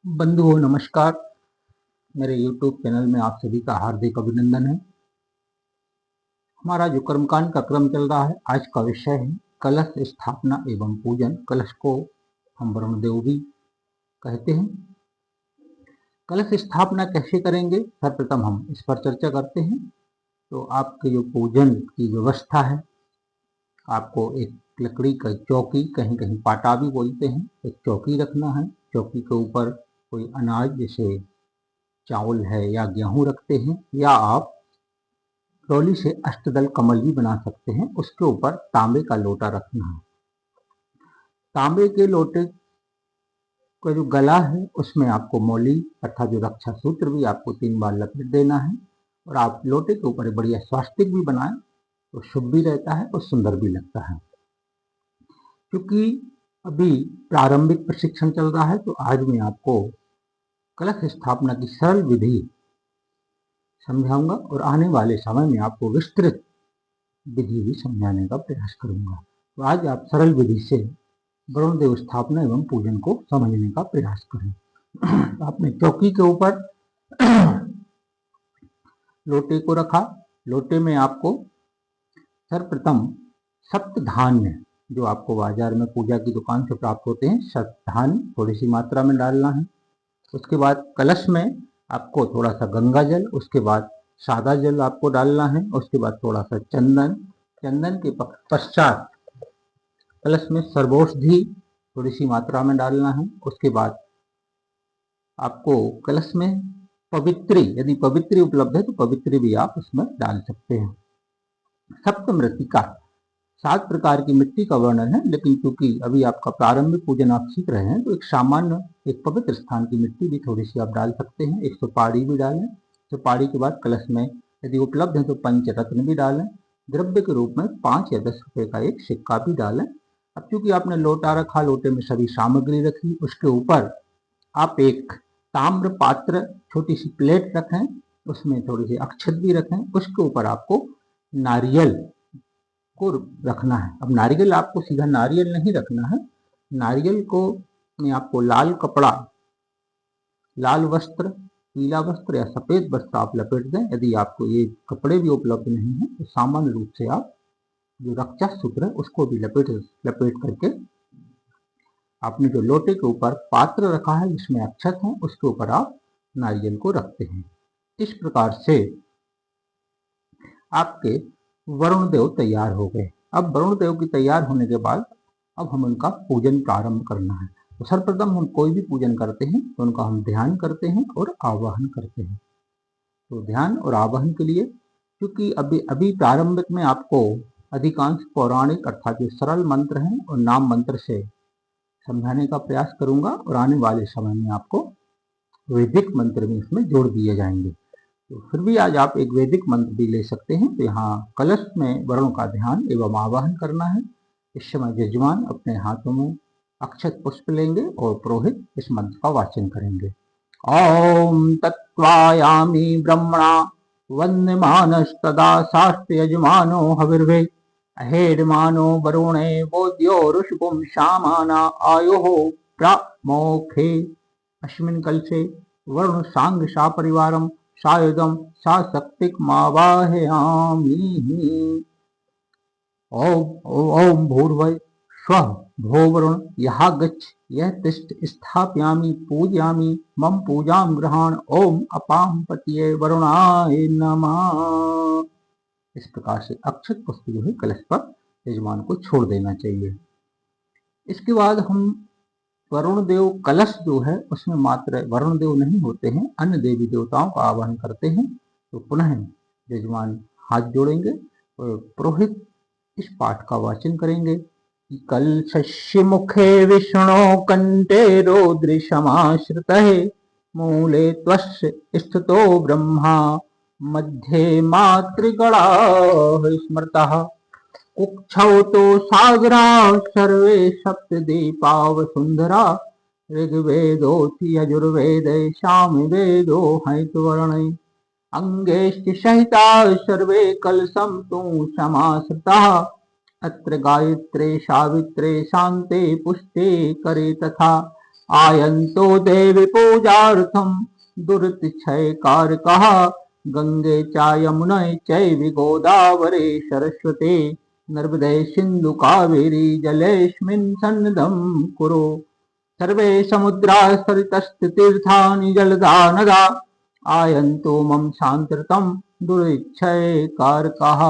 बंधुओं नमस्कार। मेरे YouTube चैनल में आप सभी का हार्दिक अभिनंदन है। हमारा जो कर्मकांड का क्रम चल रहा है, आज का विषय है कलश स्थापना एवं पूजन। कलश को हम वरुण देव भी कहते हैं। कलश स्थापना कैसे करेंगे, सर्वप्रथम हम इस पर चर्चा करते हैं। तो आपके जो पूजन की व्यवस्था है, आपको एक लकड़ी का चौकी, कहीं कहीं पाटा भी बोलते हैं, एक चौकी रखना है। चौकी के ऊपर कोई अनाज जैसे चावल है या गेहूं रखते हैं, या आप ट्रॉली से अष्टदल कमल भी बना सकते हैं। उसके ऊपर तांबे का लोटा रखना है। तांबे के लोटे का जो गला है, उसमें आपको मौली अर्थात जो रक्षा सूत्र भी आपको 3 बार लपेट देना है। और आप लोटे के ऊपर बढ़िया स्वास्तिक भी बनाएं तो शुभ भी रहता है और सुंदर भी लगता है। क्योंकि अभी प्रारंभिक प्रशिक्षण चल रहा है, तो आज मैं आपको कलश स्थापना की सरल विधि समझाऊंगा और आने वाले समय में आपको विस्तृत विधि भी समझाने का प्रयास करूंगा। तो आज आप सरल विधि से वरुण देव स्थापना एवं पूजन को समझने का प्रयास करें। तो आपने चौकी के ऊपर लोटे को रखा। लोटे में आपको सर्वप्रथम सप्तधान्य, जो आपको बाजार में पूजा की दुकान से प्राप्त होते हैं, सप्तधान्य थोड़ी सी मात्रा में डालना है। उसके बाद कलश में आपको थोड़ा सा गंगा जल, उसके बाद सादा जल आपको डालना है। उसके बाद थोड़ा सा चंदन, चंदन के पश्चात कलश में सर्वौषधि थोड़ी सी मात्रा में डालना है। उसके बाद आपको कलश में पवित्री, यदि पवित्री उपलब्ध है तो पवित्री भी आप उसमें डाल सकते हैं। सप्तमृत्तिका, 7 प्रकार की मिट्टी का वर्णन है, लेकिन क्योंकि अभी आपका प्रारंभिक पूजन आप सीख रहे हैं, तो एक सामान्य एक पवित्र स्थान की मिट्टी भी थोड़ी सी आप डाल सकते हैं। एक सुपारी भी डालें। सुपारी के बाद कलश में यदि उपलब्ध है तो पंचरत्न भी डालें। द्रव्य के रूप में 5 या 10 रुपए का एक सिक्का भी डालें। अब चूंकि आपने लोटा रखा, लोटे में सभी सामग्री रखी, उसके ऊपर आप एक ताम्र पात्र, छोटी सी प्लेट रखें, उसमें थोड़ी सी अक्षत भी रखें। उसके ऊपर आपको नारियल को रखना है। अब नारियल आपको सीधा नारियल नहीं रखना है। नारियल को में आपको लाल कपड़ा, लाल वस्त्र, पीला वस्त्र या सफेद वस्त्र आप लपेट दें। यदि आपको ये कपड़े भी उपलब्ध नहीं है तो सामान्य रूप से आप जो रक्षा सूत्र है उसको भी लपेट करके आपने जो लोटे के ऊपर पात्र रखा है जिसमें अक्षत है, उसके ऊपर आप नारियल को रखते हैं। इस प्रकार से आपके वरुण देव तैयार हो गए। अब वरुण देव की तैयार होने के बाद अब हम उनका पूजन प्रारंभ करना है। तो सर्वप्रथम हम कोई भी पूजन करते हैं तो उनका हम ध्यान करते हैं और आवाहन करते हैं। तो ध्यान और आवाहन के लिए, क्योंकि अभी प्रारंभिक में आपको अधिकांश पौराणिक अर्थात जो सरल मंत्र हैं और नाम मंत्र से समझाने का प्रयास करूंगा, और आने वाले समय में आपको वैदिक मंत्र भी इसमें जोड़ दिए जाएंगे। तो फिर भी आज आप एक वैदिक मंत्र भी ले सकते हैं। तो यहाँ कलश में वरुण का ध्यान एवं आवाहन करना है। इस समय यजमान अपने हाथों में अक्षत पुष्प लेंगे और पुरोहित इस मंत्र का वाचन करेंगे। ओम तत्वायामि ब्रह्मणा वन्द्यमानस्तदा शास्त्र यजमानो हविर्भे अहेडमानो वरुणे बोध्यो ऋषभुम शामाना आयोः प्रामोखे। अस्मिन् कलशे वरुण सांग सा परिवारम सायुधम सा शक्तिक मावाहयामि। ओम भूर्भुवः स्वः भो वरुण यः गच्छ यह तिष्ठ स्थापयामि पूजयामि मम पूजां गृहाण। ओम अपां पतये वरुणाय नमः। इस प्रकार से अक्षत पुष्प जो है कलश पर यजमान को छोड़ देना चाहिए। इसके बाद हम वरुण देव कलश जो है उसमें मात्र वरुण देव नहीं होते हैं, अन्य देवी देवताओं का आवाहन करते हैं। तो पुनः यजमान हाथ जोड़ेंगे और पुरोहित इस पाठ का वाचन करेंगे। कलशस्य मुखे विष्णु कंठे रौद्रशमाश्रितः मूले त्वस्य स्थितो ब्रह्मा मध्ये मातृगणाः स्मृतः। कुक्षौ तो सागरा सर्वे सप्तदीपा वसुंधरा ऋग्वेदोऽथ यजुर्वेद सामवेदो हैतुवर्णे अंगेश्च सहिता सर्वे कलशं तु समाश्रिताः। अत्र गायत्रे सावित्रे शान्ते पुष्टे करे तथा आयन्तो देवी पूजार्थम दुरितक्षयकारकः गंगे च यमुने चैव गोदावरी सरस्वती नर्मदे सिन्धु कावेरी जलेऽस्मिन् सन्निधं कुरु। सर्वे समुद्रा सरितस्तीर्थानि जलदा नदा आयन्तो मम शान्तिरतं दुरितक्षयकारकः।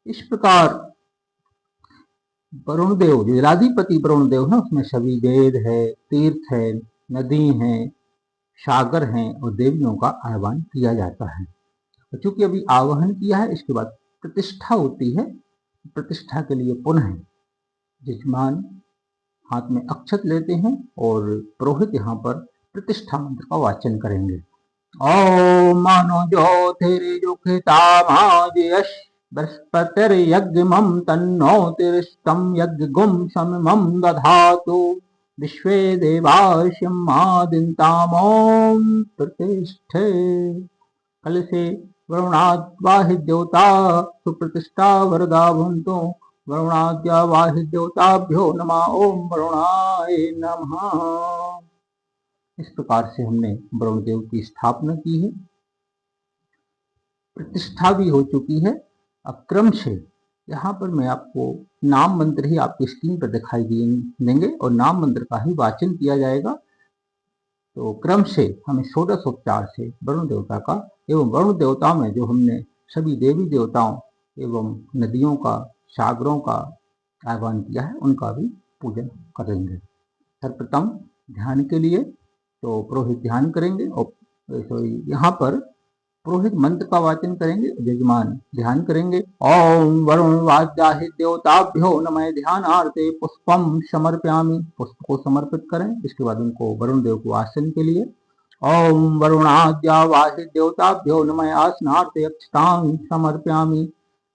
इस प्रकार वरुण देव, जो जलाधिपति वरुण देव है, उसमें सभी वेद है, तीर्थ है, नदी है, सागर हैं और देवियों का आह्वान किया जाता है। तो चूंकि अभी आवाहन किया है, इसके बाद प्रतिष्ठा होती है। प्रतिष्ठा के लिए पुनः यजमान हाथ में अक्षत लेते हैं और पुरोहित यहाँ पर प्रतिष्ठा मंत्र का वाचन करेंगे। ओम मानो ज्योतिर्जुखितामाजयश बृहस्पतिर्यज्ञमं तन्नोतिरिष्टं यज्ञगुं सममं दधातु विश्वे देवास्यमादिन्तामों प्रतिष्ठे। कल से वरुणाद्वाहि देवता सुप्रतिष्ठा वरदा भवन्तु। वरुणाद्वाहि देवताभ्यो नमः। ओम वरुणाय नमः। इस प्रकार से हमने वरुण देव की स्थापना की है, प्रतिष्ठा भी हो चुकी है। अब क्रम से यहाँ पर मैं आपको नाम मंत्र ही आपकी स्क्रीन पर दिखाई देंगे और नाम मंत्र का ही वाचन किया जाएगा। तो क्रम से हमें षोडशोपचार से वरुण देवता का एवं वरुण देवता में जो हमने सभी देवी देवताओं एवं नदियों का, सागरों का आह्वान किया है, उनका भी पूजन करेंगे। सर्वप्रथम ध्यान के लिए तो पुरोहित ध्यान करेंगे और यहाँ पर पुरोहित मंत्र का वाचन करेंगे, यजमान ध्यान करेंगे। ओम वरुण वाद्याहि देवताभ्यो नमः। ध्यानार्थे पुष्पम समर्पयामि। पुष्प को समर्पित करें। इसके बाद उनको वरुण देव को आसन के लिए ओम वरुणाद्यावाहि देवताभ्यो नमः। आसनार्थे अक्षतां समर्पयामि।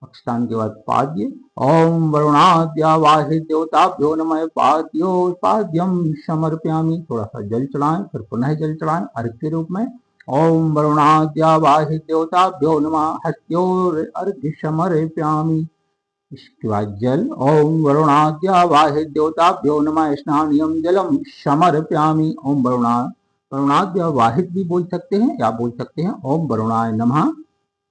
अक्षतान के बाद पाद्य। ओम वरुणाद्यावाहि देवताभ्यो नमः। पाद्यम समर्पयामि। थोड़ा सा जल चढ़ाएं, फिर पुनः जल चढ़ाएं अर्घ्य के रूप में। ओम वरुणाद्यावाहि देवताभ्यो नमः। हस्त्योर्घ्य समर्पयामि। इसके बाद जल। ओम वरुणाद्यावाहि देवताभ्यो नमः। स्नानियं जलम समर्पयामि। ओम वरुणाद्यावाहित भी बोल सकते हैं या बोल सकते हैं ओम वरुणाय नमः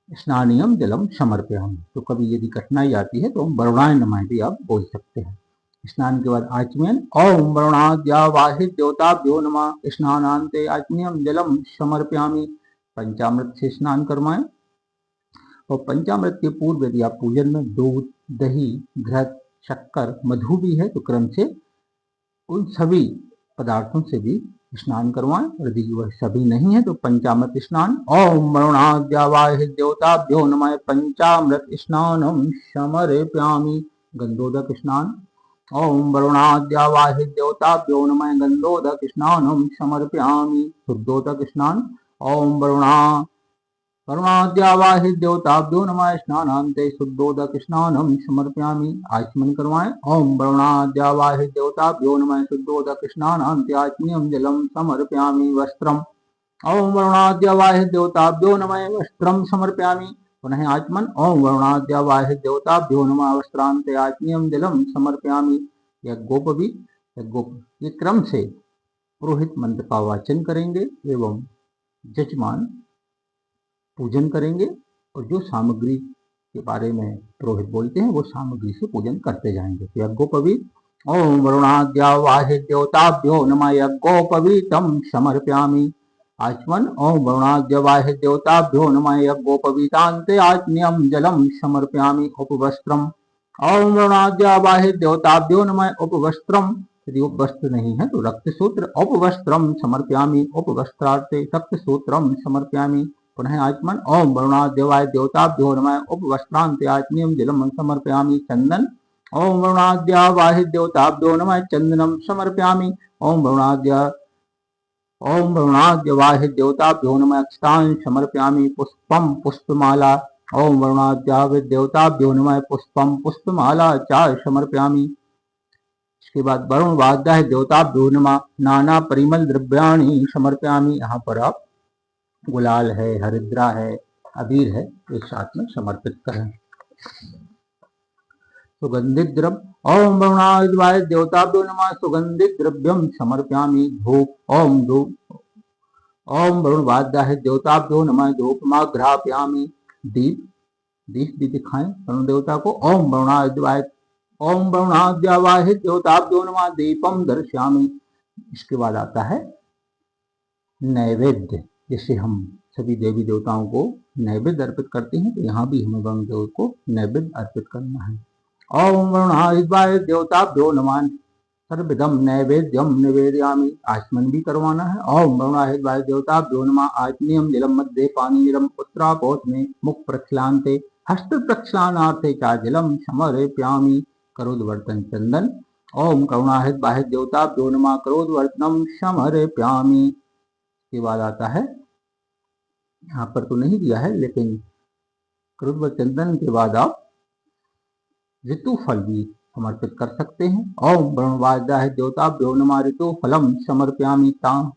स्नानियम जलम समर्पयामि। तो कभी यदि कठिनाई आती है तो ओम वरुणाय नमः भी आप बोल सकते हैं। स्नान के बाद आचमन। ओम वरुणाद्यावाहि देवताभ्यो नमः। स्नानान्ते आचमनीयं जलम समर्पयामि। पंचामृत से स्नान करवाएं। और पंचामृत के पूर्व यदि आप पूजन में दूध, दही, घृत, शक्कर, मधु भी है तो क्रम से उन सभी पदार्थों से भी स्नान करवाएं। यदि वह सभी नहीं है तो पंचामृत स्नान। ओम वरुणाद्यावाहि देवताभ्यो नमः। पंचामृत स्नानम समर्पयामि। गंधोदक स्नान। ओम वरुणाद्यावाहि देवताभ्यो नमः। गंधोदक स्नानम समर्पयामि। शुद्धोदक स्नान। ओम वरुणाद्यावाहि देवताभ्यो नमः। स्नानान्ते शुद्धोदक स्नानम समर्पयामि। आचमन करवाएं। ओम वरुणाद्यावाहि देवताभ्यो नमः। शुद्धोदक स्नानान्ते आचमनीयं जलम समर्पयामि। वस्त्रम। ओम वरुणाद्यावाहि देवताभ्यो नमः। वस्त्रम समर्पयामि। पुनः आचमन। ओम वरुणाद्यावाहि देवताभ्यो नमः। वस्त्रान्ते आचमनीयं जलम समर्पयामि। ये क्रम से पुरोहित मंत्र का वाचन करेंगे एवं यजमान पूजन करेंगे और जो सामग्री के बारे में पुरोहित बोलते हैं वो सामग्री से पूजन करते जाएंगे। यज्ञोपवीत। ओम वरुणाद्यावाहि देवताभ्यो नमः। यज्ञोपवीतम समर्पयामि। आचमन। ओम वरुणाद्यावाहि देवताभ्यो नमः। यज्ञोपवीतान्ते आचमनीयं जलम समर्पयामि। उपवस्त्रम। ओम वरुणाद्यावाहि देवताभ्यो नमः। उपवस्त्रम। यदि उपवस्त्र नहीं है तो रक्तसूत्र। उपवस्त्रम समर्पयामि। उपवस्त्रार्थे रक्तसूत्रम समर्पयामि। पुनः आचमन। ओम वरुणाद्यावाहि देवताभ्यो नमः। उपवस्त्रान्ते आचमनीयं जलम समर्पयामि। चंदन। ओम वरुणाद्यावाहि देवताभ्यो नमः। चंदनम समर्पयामि। ओम वरुणाद्यावाहि देवताभ्यो नमः। अक्षतां समर्पयामि। पुष्पम पुष्पमाला। ओम वरुणाद्यावाहि देवताभ्यो नमः। पुष्पम पुष्पमाला च समर्पयामि। इसके बाद वरुण वाद्याहि देवताभ्यो नमः। नाना परिमल द्रव्याणि समर्पयामि। यहाँ पर आप गुलाल है, हरिद्रा है, अबीर है, एक साथ में समर्पित करें। सुगंधित द्रव्य। ओम वरुणाय देवताभ्यो नमः सुगंधित द्रव्यम समर्पयामि। धूप। ओम धूप। ओम वरुणवाद्याय देवताभ्यो नमः धूपमाघ्रापयामि। दीप। दीप भी दिखाएं वरुण देवता को। ओम वरुणाद्यावाहि देवताभ्यो नमः दीपम दर्शयामि। इसके बाद आता है नैवेद्य। जैसे हम सभी देवी देवताओं को नैवेद्य अर्पित करते हैं, तो यहाँ भी हमें वरुण देव को नैवेद्य अर्पित करना है। ओम वरुणाय देवताभ्यो नमः सर्वविधम नैवेद्यम निवेदयामि। आचमन भी करवाना है। ओम वरुणाय देवताभ्यो नमः आचमनीयम जलम मध्ये पानीयम उत्तरापोत में मुख प्रक्षालनते हस्त प्रक्षालनार्थे च जलम समर्पयामि। करोद्वर्तन चंदन। ओम करुणाहित बाहित देवताभ्यो नमः करोद्वर्तनम समर्पयामि। के बाद आता है, यहाँ पर तो नहीं दिया है, लेकिन करोद्वर्तन चंदन के बाद आप ऋतु फल भी समर्पित कर सकते हैं। ओम वरुणवाद्याय देवताभ्यो नमः ऋतु फलम समर्पयामि ताम।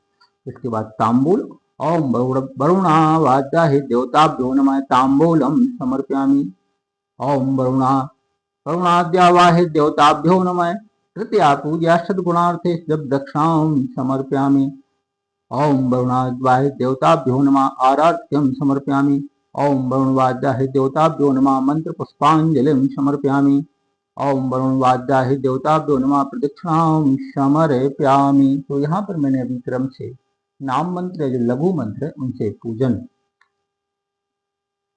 इसके बाद तांबूल। ओम वरुणावाद्याय देवताभ्यो नमः तांबूलम समर्पयामि। ओम वरुणाद्यावाहि देवताभ्यो नमः तृतीया पूजा सद्गुणार्थे दक्षिणां समर्पयामि। ओम वरुणाद्यावाहि देवताभ्यो नमः आराध्यं समर्पयामि। ओम वरुणवाद्याय देवताभ्यो नमः मंत्र पुष्पांजलिं समर्पयामि। ओम वरुणवाद्याय देवताभ्यो नमः प्रदक्षिणां समर्पयामि। तो यहाँ पर मैंने अभी क्रम से नाम मंत्र जो लघु मंत्र उनसे पूजन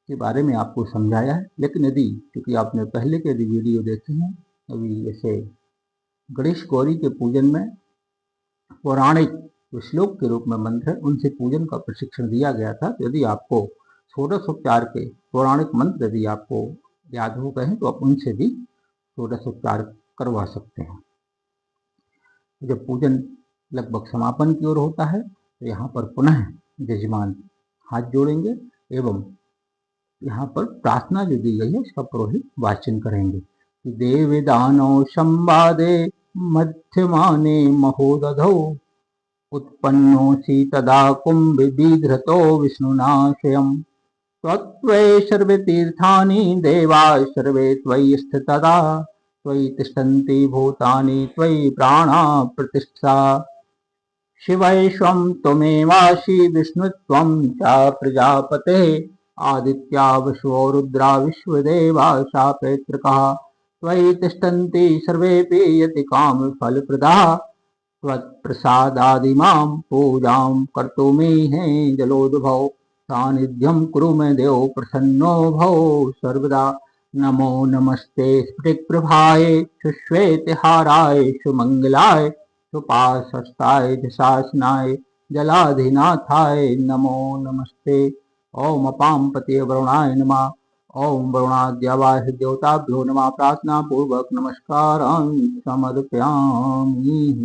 के बारे में आपको समझाया है। लेकिन यदि क्योंकि आपने पहले के यदि वीडियो देखे हैं, अभी जैसे गणेश गौरी के पूजन में पौराणिक श्लोक के रूप में मंत्र उनसे पूजन का प्रशिक्षण दिया गया था। तो यदि आपको षोडशोपचार के पौराणिक मंत्र यदि आपको याद हो गए हैं, तो आप उनसे भी षोडशोपचार करवा सकते हैं। जब पूजन लगभग समापन की ओर होता है, तो यहाँ पर पुनः यजमान हाथ जोड़ेंगे एवं यहाँ पर प्रार्थना जो दी गई है इसका पुरोहित वाचन करेंगे। देवी दानो संवादे मध्यमाने महोदधौ उत्पन्नोऽसि तदा कुम्भीधृतो विष्णुनाशयम्। त्वत्त्वयि सर्वे तीर्थानि देवा सर्वे त्वयि स्थितदा त्वयि तिष्ठन्ति भूतानि त्वयि प्राणा प्रतिष्ठा। शिवैश्वं त्वमेवासि विष्णुत्वं च प्रजापते आदित्या वसवो रुद्रा विश्वदेवा शापैत्रकाः। त्वयि तिष्ठन्ति सर्वेऽपि यति कामफलप्रदाः त्वत्प्रसादादिमां पूजां कर्तुमीहे जलोद्भव। सानिध्यं कुरु मे देव प्रसन्नो भव सर्वदा। नमो नमस्ते स्फटिकप्रभाय सुश्वेतहाराय सुमंगलाय सुपाशस्ताय झषासनाय जलाधिनाथाय नमो नमस्ते। ओम अपां पते वरुणाय नमः। ओम वरुणाद्यावाहि देवताभ्यो नमः। प्रार्थना पूर्वक नमस्कारान् समर्पयामि।